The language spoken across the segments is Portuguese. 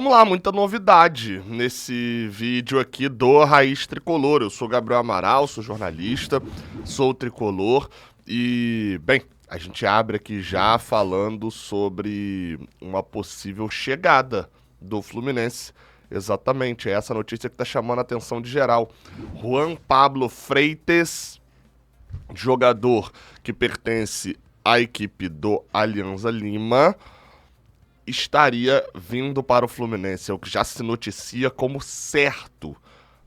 Vamos lá, muita novidade nesse vídeo aqui do Raiz Tricolor. Eu sou Gabriel Amaral, sou jornalista, sou tricolor e, bem, a gente abre aqui já falando sobre uma possível chegada do Fluminense. Exatamente, é essa notícia que está chamando a atenção de geral. Juan Pablo Freitas, jogador que pertence à equipe do Alianza Lima, estaria vindo para o Fluminense, é o que já se noticia como certo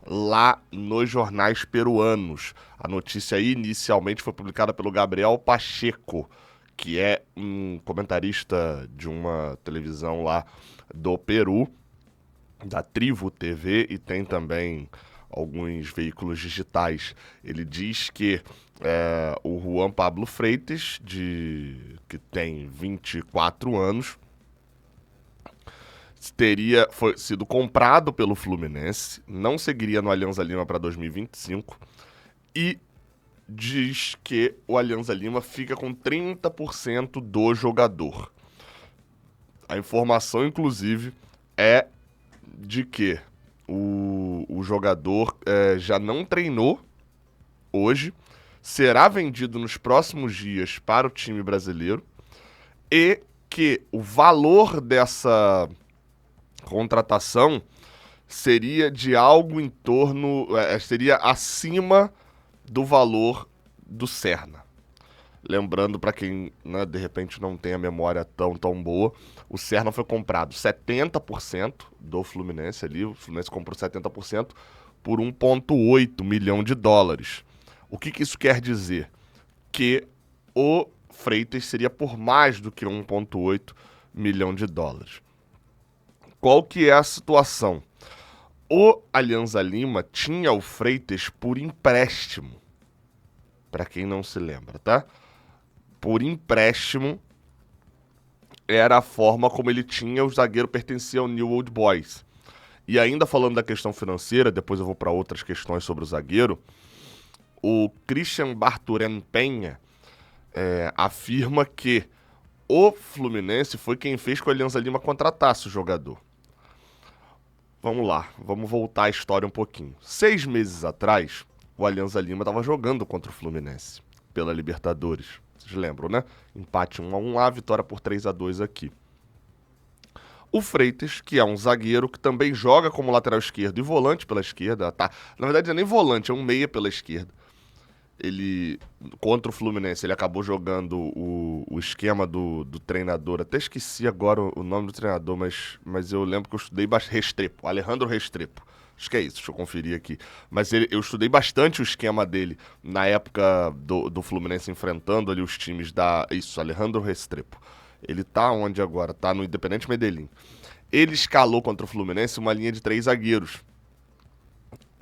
lá nos jornais peruanos. A notícia inicialmente foi publicada pelo Gabriel Pacheco, que é um comentarista de uma televisão lá do Peru, da Trivo TV, e tem também alguns veículos digitais. Ele diz que o Juan Pablo Freitas, que tem 24 anos, teria sido comprado pelo Fluminense, não seguiria no Alianza Lima para 2025 e diz que o Alianza Lima fica com 30% do jogador. A informação, inclusive, é de que o jogador já não treinou hoje, será vendido nos próximos dias para o time brasileiro e que o valor dessa contratação seria de algo em torno, seria acima do valor do Serna. Lembrando, para quem, né, de repente não tem a memória tão boa, o Serna foi comprado 70% do Fluminense ali, o Fluminense comprou 70% por 1,8 milhão de dólares. O que isso quer dizer? Que o Freitas seria por mais do que 1,8 milhão de dólares. Qual que é a situação? O Alianza Lima tinha o Freitas por empréstimo. Para quem não se lembra, tá? Por empréstimo era a forma como ele tinha, o zagueiro pertencia ao New Old Boys. E ainda falando da questão financeira, depois eu vou para outras questões sobre o zagueiro, o Christian Barturen Penha afirma que o Fluminense foi quem fez com que o Alianza Lima contratasse o jogador. Vamos lá, vamos voltar a história um pouquinho. 6 meses atrás, o Alianza Lima estava jogando contra o Fluminense pela Libertadores. Vocês lembram, né? Empate 1-1 lá, vitória por 3-2 aqui. O Freitas, que é um zagueiro que também joga como lateral esquerdo e volante pela esquerda, tá? Na verdade, não é nem volante, é um meia pela esquerda. Ele, contra o Fluminense, ele acabou jogando o esquema do treinador. Até esqueci agora o nome do treinador, mas eu lembro que eu estudei bastante. Restrepo, Alejandro Restrepo. Acho que é isso, deixa eu conferir aqui. Mas eu estudei bastante o esquema dele na época do Fluminense enfrentando ali os times da... Isso, Alejandro Restrepo. Ele tá onde agora? Tá no Independente Medellín. Ele escalou contra o Fluminense uma linha de 3 zagueiros.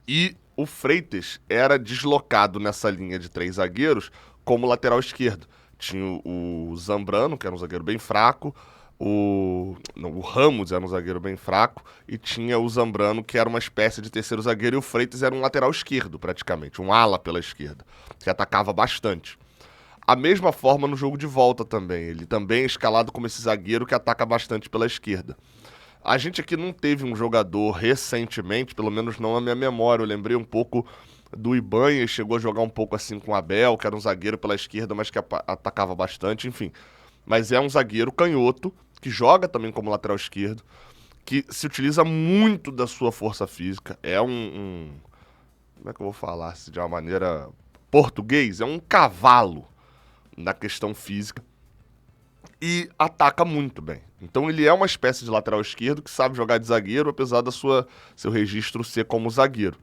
E o Freitas era deslocado nessa linha de 3 zagueiros como lateral esquerdo. Tinha o Zambrano, que era um zagueiro bem fraco, o Ramos era um zagueiro bem fraco, e tinha o Zambrano, que era uma espécie de terceiro zagueiro, e o Freitas era um lateral esquerdo, praticamente, um ala pela esquerda, que atacava bastante. A mesma forma no jogo de volta também, ele também é escalado como esse zagueiro que ataca bastante pela esquerda. A gente aqui não teve um jogador recentemente, pelo menos não na minha memória. Eu lembrei um pouco do Ibanha, chegou a jogar um pouco assim com o Abel, que era um zagueiro pela esquerda, mas que atacava bastante, enfim. Mas é um zagueiro canhoto, que joga também como lateral esquerdo, que se utiliza muito da sua força física. É como é que eu vou falar assim, de uma maneira português? É um cavalo na questão física. E ataca muito bem. Então ele é uma espécie de lateral esquerdo que sabe jogar de zagueiro, apesar da seu registro ser como zagueiro.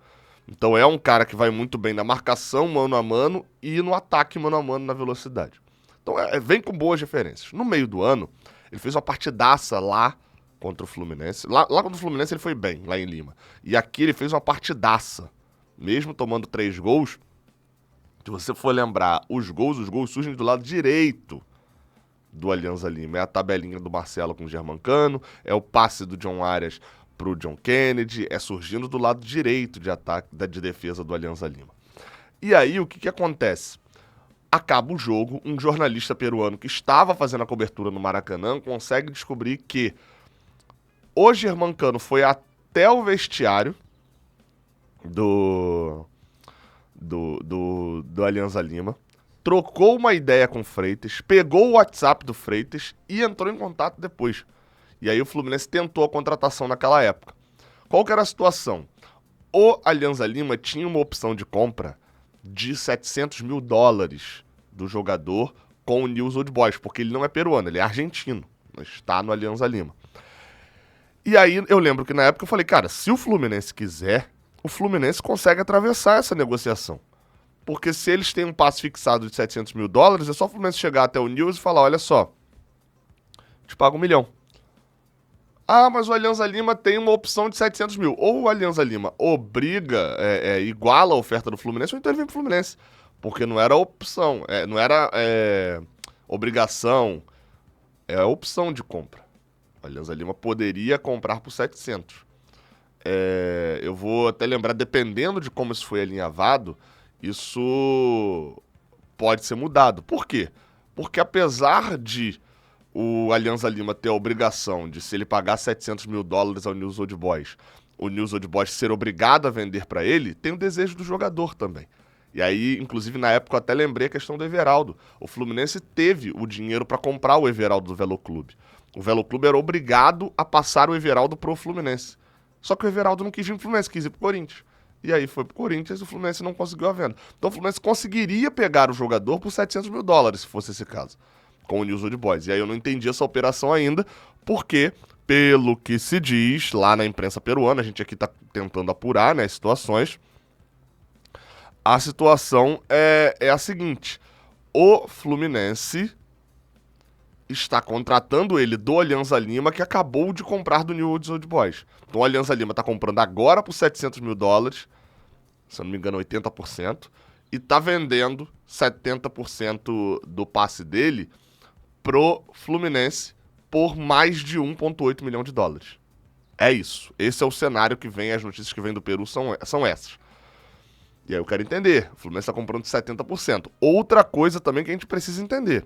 Então é um cara que vai muito bem na marcação mano a mano e no ataque mano a mano na velocidade. Então vem com boas referências. No meio do ano, ele fez uma partidaça lá contra o Fluminense. Lá contra o Fluminense ele foi bem, lá em Lima. E aqui ele fez uma partidaça. Mesmo tomando 3 gols, se você for lembrar, os gols surgem do lado direito do Alianza Lima. É a tabelinha do Marcelo com o Germancano, é o passe do John Arias pro John Kennedy, é surgindo do lado direito de ataque, de defesa do Alianza Lima. E aí, o que acontece? Acaba o jogo, um jornalista peruano que estava fazendo a cobertura no Maracanã consegue descobrir que O Germancano foi até o vestiário do Alianza Lima, trocou uma ideia com o Freitas, pegou o WhatsApp do Freitas e entrou em contato depois. E aí o Fluminense tentou a contratação naquela época. Qual que era a situação? O Alianza Lima tinha uma opção de compra de $700 mil do jogador com o Newell's Old Boys, porque ele não é peruano, ele é argentino, mas está no Alianza Lima. E aí eu lembro que na época eu falei, cara, se o Fluminense quiser, o Fluminense consegue atravessar essa negociação. Porque se eles têm um passe fixado de $700 mil, é só o Fluminense chegar até o Newell's e falar, olha só, te pago $1 milhão. Ah, mas o Alianza Lima tem uma opção de 700 mil. Ou o Alianza Lima obriga, iguala a oferta do Fluminense, ou então ele vem pro Fluminense. Porque não era opção, não era obrigação, é a opção de compra. O Alianza Lima poderia comprar por 700. Eu vou até lembrar, dependendo de como isso foi alinhavado, isso pode ser mudado. Por quê? Porque apesar de o Alianza Lima ter a obrigação de, se ele pagar $700 mil ao Newell's Old Boys, o Newell's Old Boys ser obrigado a vender para ele, tem o desejo do jogador também. E aí, inclusive, na época eu até lembrei a questão do Everaldo. O Fluminense teve o dinheiro para comprar o Everaldo do Velo Clube. O Velo Clube era obrigado a passar o Everaldo pro Fluminense. Só que o Everaldo não quis vir pro Fluminense, quis ir pro Corinthians. E aí foi pro Corinthians e o Fluminense não conseguiu a venda. Então o Fluminense conseguiria pegar o jogador por $700 mil, se fosse esse caso, com o Newell's Old Boys. E aí eu não entendi essa operação ainda, porque, pelo que se diz lá na imprensa peruana, a gente aqui tá tentando apurar, né, as situações, a situação é a seguinte: o Fluminense está contratando ele do Alianza Lima, que acabou de comprar do Newell's Old Boys. Então o Alianza Lima está comprando agora por $700 mil, se eu não me engano 80%, e está vendendo 70% do passe dele pro Fluminense por mais de $1,8 milhão. É isso. Esse é o cenário que vem, as notícias que vêm do Peru são essas. E aí eu quero entender, o Fluminense está comprando 70%. Outra coisa também que a gente precisa entender.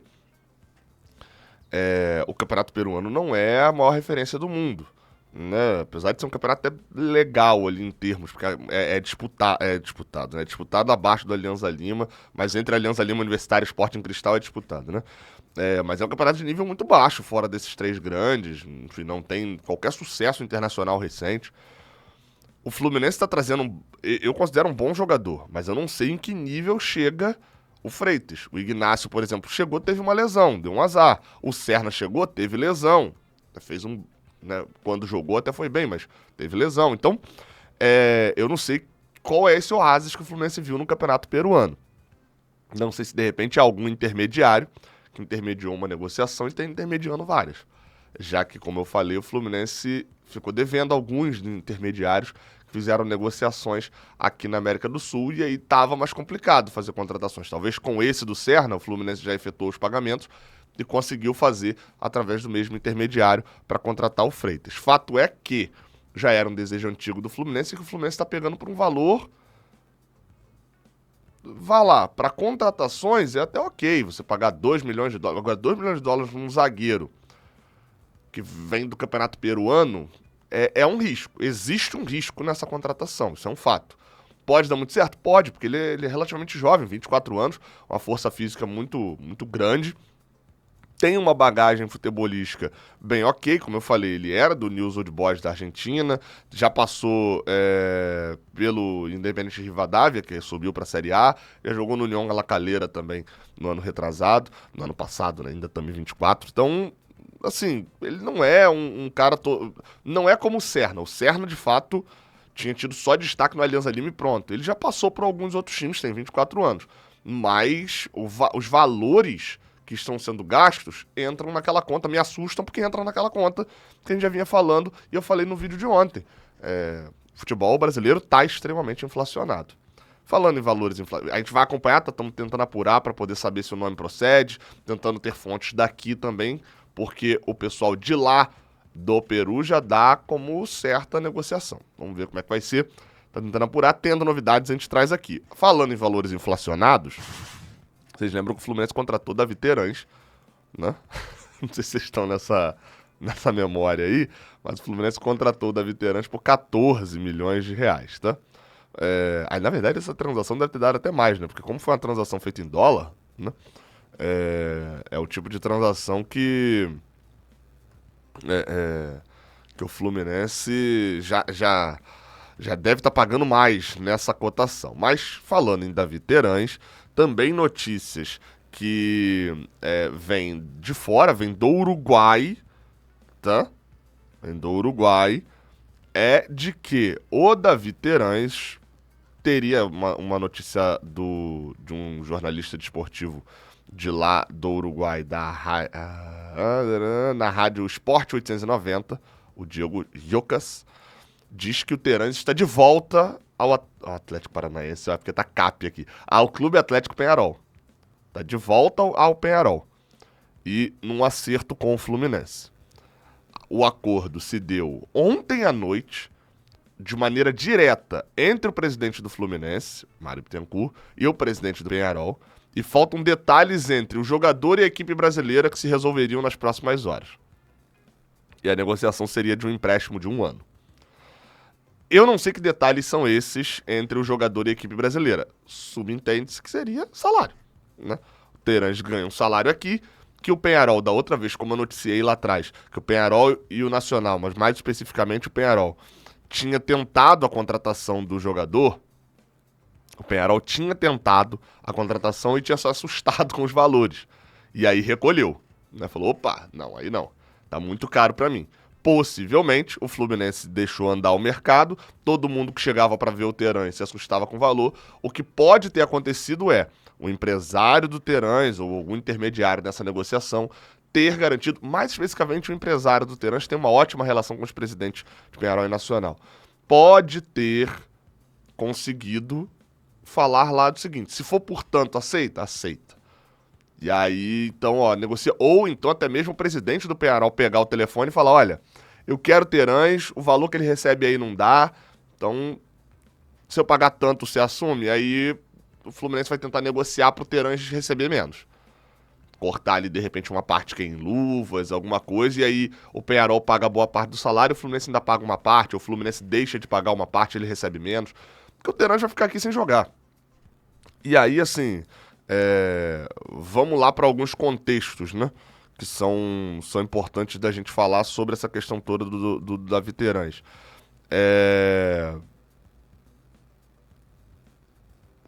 O campeonato peruano não é a maior referência do mundo, né? Apesar de ser um campeonato até legal ali em termos, porque é disputado, né? É disputado abaixo do Alianza Lima, mas entre Alianza Lima, Universitário e Sporting Cristal é disputado, né? Mas é um campeonato de nível muito baixo, fora desses três grandes, enfim, não tem qualquer sucesso internacional recente. O Fluminense está trazendo, eu considero um bom jogador, mas eu não sei em que nível chega o Freitas. O Ignacio, por exemplo, chegou, teve uma lesão, deu um azar. O Serna chegou, teve lesão. Fez né, quando jogou até foi bem, mas teve lesão. Então, eu não sei qual é esse oásis que o Fluminense viu no campeonato peruano. Não sei se de repente é algum intermediário que intermediou uma negociação e está intermediando várias. Já que, como eu falei, o Fluminense ficou devendo alguns intermediários que fizeram negociações aqui na América do Sul e aí estava mais complicado fazer contratações. Talvez com esse do Serna, o Fluminense já efetuou os pagamentos e conseguiu fazer através do mesmo intermediário para contratar o Freitas. Fato é que já era um desejo antigo do Fluminense e que o Fluminense está pegando por um valor... Vá lá, para contratações é até ok você pagar $2 milhões. Agora, $2 milhões num zagueiro que vem do campeonato peruano é um risco. Existe um risco nessa contratação, isso é um fato. Pode dar muito certo? Pode, porque ele é relativamente jovem, 24 anos, uma força física muito, muito grande. Tem uma bagagem futebolística bem ok, como eu falei, ele era do Newell's Old Boys da Argentina, já passou pelo Independiente Rivadavia, que subiu para a Série A, já jogou no União La Calera também no ano retrasado, no ano passado, né, ainda também 24. Então, assim, ele não é um cara... Não é como o Serna, de fato, tinha tido só destaque no Alianza Lima e pronto. Ele já passou por alguns outros times, tem 24 anos, mas os valores que estão sendo gastos entram naquela conta, me assustam porque entram naquela conta que a gente já vinha falando e eu falei no vídeo de ontem. O futebol brasileiro está extremamente inflacionado. Falando em valores inflacionados, a gente vai acompanhar, estamos tentando apurar para poder saber se o nome procede, tentando ter fontes daqui também, porque o pessoal de lá do Peru já dá como certa negociação. Vamos ver como é que vai ser. Tá tentando apurar, tendo novidades a gente traz aqui. Falando em valores inflacionados, vocês lembram que o Fluminense contratou Davi Terãs, né? Não sei se vocês estão nessa memória aí, mas o Fluminense contratou o Davi Terãs por 14 milhões de reais, tá? Aí, na verdade, essa transação deve ter dado até mais, né? Porque como foi uma transação feita em dólar, né? É o tipo de transação que o Fluminense já deve estar pagando mais nessa cotação. Mas, falando em Davi Terãs, também notícias que vêm de fora, vêm do Uruguai, tá? Vem do Uruguai, é de que o Davi Terãs teria uma notícia de um jornalista desportivo de lá do Uruguai, na rádio Sport 890, o Diego Jocas, diz que o Terãs está de volta ao Atlético Paranaense, porque tá CAP aqui, ao Clube Atlético Peñarol. Tá de volta ao Peñarol. E num acerto com o Fluminense. O acordo se deu ontem à noite, de maneira direta, entre o presidente do Fluminense, Mário Bittencourt, e o presidente do Peñarol, e faltam detalhes entre o jogador e a equipe brasileira que se resolveriam nas próximas horas. E a negociação seria de um empréstimo de 1 ano. Eu não sei que detalhes são esses entre o jogador e a equipe brasileira. Subentende-se que seria salário, né? O Terãs ganha um salário aqui, que o Peñarol, da outra vez, como eu noticiei lá atrás, que o Peñarol e o Nacional, mas mais especificamente o Peñarol, tinha tentado a contratação do jogador. O Peñarol tinha tentado a contratação e tinha se assustado com os valores. E aí recolheu, né? Falou, opa, não, aí não. Tá muito caro pra mim. Possivelmente, o Fluminense deixou andar o mercado, todo mundo que chegava pra ver o Terãs se assustava com o valor. O que pode ter acontecido é o empresário do Terãs ou algum intermediário dessa negociação ter garantido, mais especificamente o empresário do Terãs tem uma ótima relação com os presidentes de Peñarol e Nacional. Pode ter conseguido falar lá do seguinte: se for, portanto, aceita? Aceita. E aí, então, ó, negocia. Ou então até mesmo o presidente do Peñarol pegar o telefone e falar: olha, eu quero Terãs, o valor que ele recebe aí não dá, então, se eu pagar tanto, você assume? Aí o Fluminense vai tentar negociar pro Terãs receber menos. Cortar ali, de repente, uma parte que é em luvas, alguma coisa, e aí o Peñarol paga boa parte do salário, o Fluminense ainda paga uma parte, ou o Fluminense deixa de pagar uma parte, ele recebe menos, porque o Terãs vai ficar aqui sem jogar. E aí, assim, vamos lá para alguns contextos, né, que são importantes da gente falar sobre essa questão toda do Davi Terãs.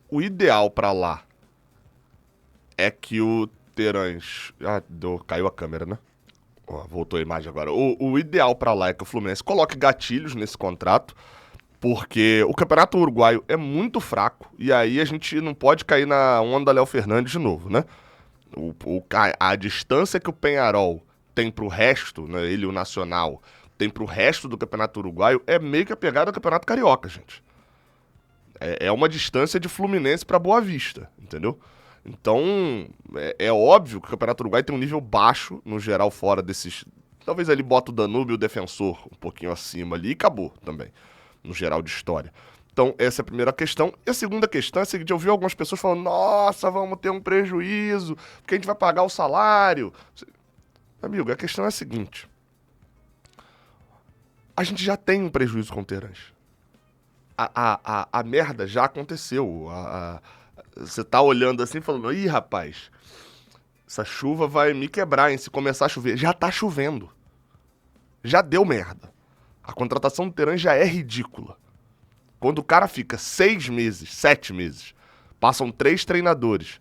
O ideal para lá é que o Terãs... caiu a câmera, né? Voltou a imagem agora. O ideal pra lá é que o Fluminense coloque gatilhos nesse contrato, porque o Campeonato Uruguaio é muito fraco, e aí a gente não pode cair na onda Léo Fernandes de novo, né? A distância que o Peñarol tem pro resto, né, ele e o Nacional, tem pro resto do Campeonato Uruguaio, é meio que a pegada do Campeonato Carioca, gente. É uma distância de Fluminense pra Boa Vista, entendeu? Então, é óbvio que o Campeonato Uruguai tem um nível baixo, no geral, fora desses... Talvez ali bota o Danúbio e o Defensor um pouquinho acima ali e acabou também, no geral de história. Então, essa é a primeira questão. E a segunda questão é a seguinte: eu vi algumas pessoas falando, nossa, vamos ter um prejuízo, porque a gente vai pagar o salário. Amigo, a questão é a seguinte: a gente já tem um prejuízo com o Terãs. A merda já aconteceu. Você tá olhando assim falando, ih, rapaz, essa chuva vai me quebrar, hein, se começar a chover. Já tá chovendo. Já deu merda. A contratação do Terãs já é ridícula. Quando o cara fica 6 meses, 7 meses, passam 3 treinadores,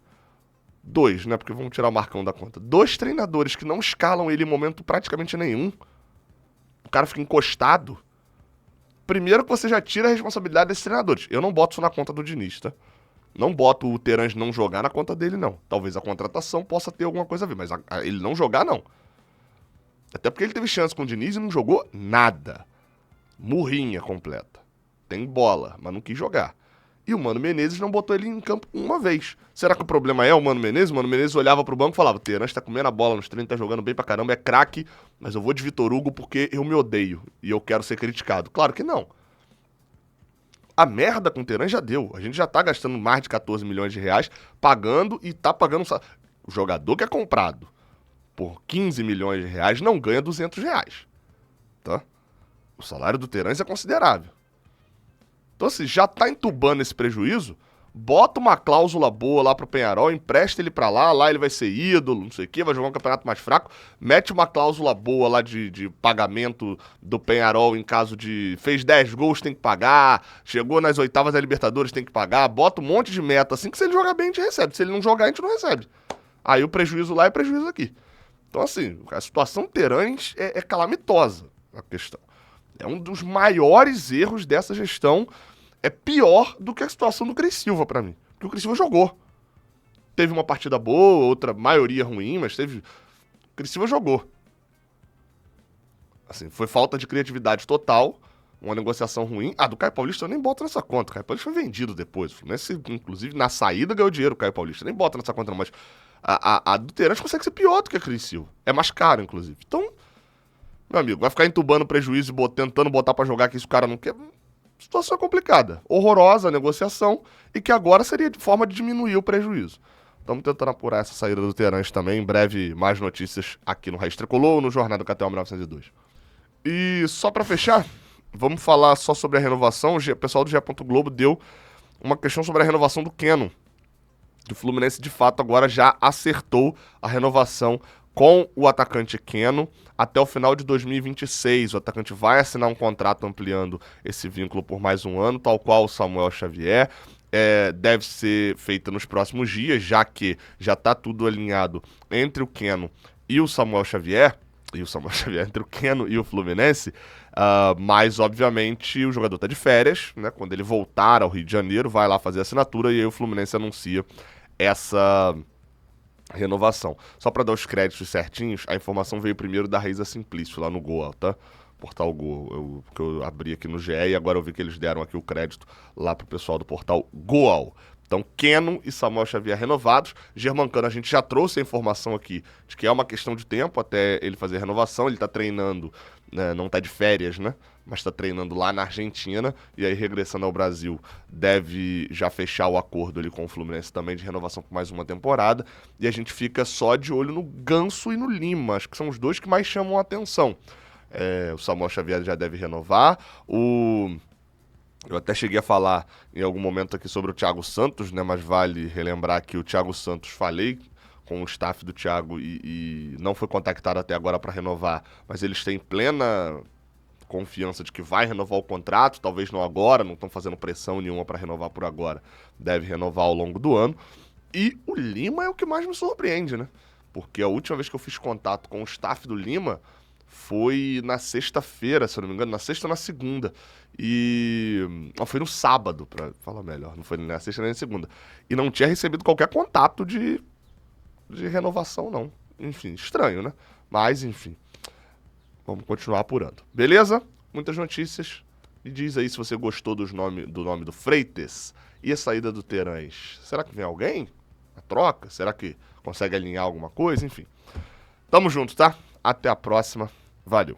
2, né, porque vamos tirar o Marcão da conta, 2 treinadores que não escalam ele em momento praticamente nenhum, o cara fica encostado. Primeiro que você já tira a responsabilidade desses treinadores. Eu não boto isso na conta do Diniz, tá? Não boto o Terãs não jogar na conta dele, não. Talvez a contratação possa ter alguma coisa a ver, mas ele não jogar, não. Até porque ele teve chance com o Diniz e não jogou nada. Murrinha completa. Tem bola, mas não quis jogar. E o Mano Menezes não botou ele em campo uma vez. Será que o problema é o Mano Menezes? O Mano Menezes olhava pro banco e falava: o Terãs tá comendo a bola nos treinos, tá jogando bem pra caramba, é craque, mas eu vou de Vitor Hugo porque eu me odeio e eu quero ser criticado. Claro que não. A merda com o Terãs já deu. A gente já tá gastando mais de 14 milhões de reais pagando e tá pagando o jogador que é comprado. por 15 milhões de reais não ganha 200 reais, tá? O salário do Terãs é considerável. Então, assim, já tá entubando esse prejuízo, bota uma cláusula boa lá pro Peñarol, empresta ele pra lá ele vai ser ídolo, não sei o quê, vai jogar um campeonato mais fraco, mete uma cláusula boa lá de pagamento do Peñarol em caso de fez 10 gols, tem que pagar, chegou nas oitavas da Libertadores, tem que pagar, bota um monte de meta, assim que se ele jogar bem a gente recebe, se ele não jogar a gente não recebe. Aí o prejuízo lá é prejuízo aqui. Então, assim, a situação Terãs é calamitosa, a questão. É um dos maiores erros dessa gestão. É pior do que a situação do Cris Silva pra mim. Porque o Cris Silva jogou. Teve uma partida boa, outra maioria ruim, mas teve... O Cris Silva jogou. Assim, foi falta de criatividade total, uma negociação ruim. Ah, do Caio Paulista eu nem boto nessa conta. O Caio Paulista foi vendido depois. O Fluminense, inclusive, na saída ganhou dinheiro o Caio Paulista. Nem bota nessa conta não, mas a do Terãs consegue ser pior do que a Cris Silva. É mais caro, inclusive. Então, meu amigo, vai ficar entubando prejuízo e tentando botar pra jogar que isso o cara não quer. Situação complicada, horrorosa a negociação e que agora seria de forma de diminuir o prejuízo. Estamos tentando apurar essa saída do Terãs também. Em breve, mais notícias aqui no Raiz Tricolor ou no Jornal do KTO 1902. E só pra fechar, vamos falar só sobre a renovação. O pessoal do GE. Globo deu uma questão sobre a renovação do Keno. O Fluminense, de fato, agora já acertou a renovação com o atacante Keno até o final de 2026. O atacante vai assinar um contrato ampliando esse vínculo por mais um ano, tal qual o Samuel Xavier. Deve ser feita nos próximos dias, já que já está tudo alinhado entre o Keno e o Samuel Xavier, entre o Keno e o Fluminense, mas obviamente o jogador está de férias, né? Quando ele voltar ao Rio de Janeiro, vai lá fazer a assinatura e aí o Fluminense anuncia essa renovação. Só para dar os créditos certinhos, a informação veio primeiro da Raíza Simplício, lá no Goal, tá? Portal Goal, que eu abri aqui no GE e agora eu vi que eles deram aqui o crédito lá pro pessoal do portal Goal. Então, Keno e Samuel Xavier renovados. Germancano, a gente já trouxe a informação aqui de que é uma questão de tempo até ele fazer a renovação. Ele tá treinando, né, não tá de férias, né? Mas tá treinando lá na Argentina. E aí, regressando ao Brasil, deve já fechar o acordo ali com o Fluminense também de renovação por mais uma temporada. E a gente fica só de olho no Ganso e no Lima. Acho que são os dois que mais chamam a atenção. O Samuel Xavier já deve renovar. Eu até cheguei a falar em algum momento aqui sobre o Thiago Santos, né? Mas vale relembrar que o Thiago Santos, falei com o staff do Thiago e não foi contactado até agora para renovar, mas eles têm plena confiança de que vai renovar o contrato, talvez não agora, não estão fazendo pressão nenhuma para renovar por agora, deve renovar ao longo do ano. E o Lima é o que mais me surpreende, né? Porque a última vez que eu fiz contato com o staff do Lima foi na sexta-feira, se eu não me engano, na sexta ou na segunda. Foi no sábado, pra falar melhor, não foi nem na sexta nem na segunda. E não tinha recebido qualquer contato de renovação, não. Enfim, estranho, né? Mas, enfim, vamos continuar apurando. Beleza? Muitas notícias. E diz aí se você gostou do nome do Freitas e a saída do Terãs. Será que vem alguém? A troca? Será que consegue alinhar alguma coisa? Enfim. Tamo junto, tá? Até a próxima. Valeu.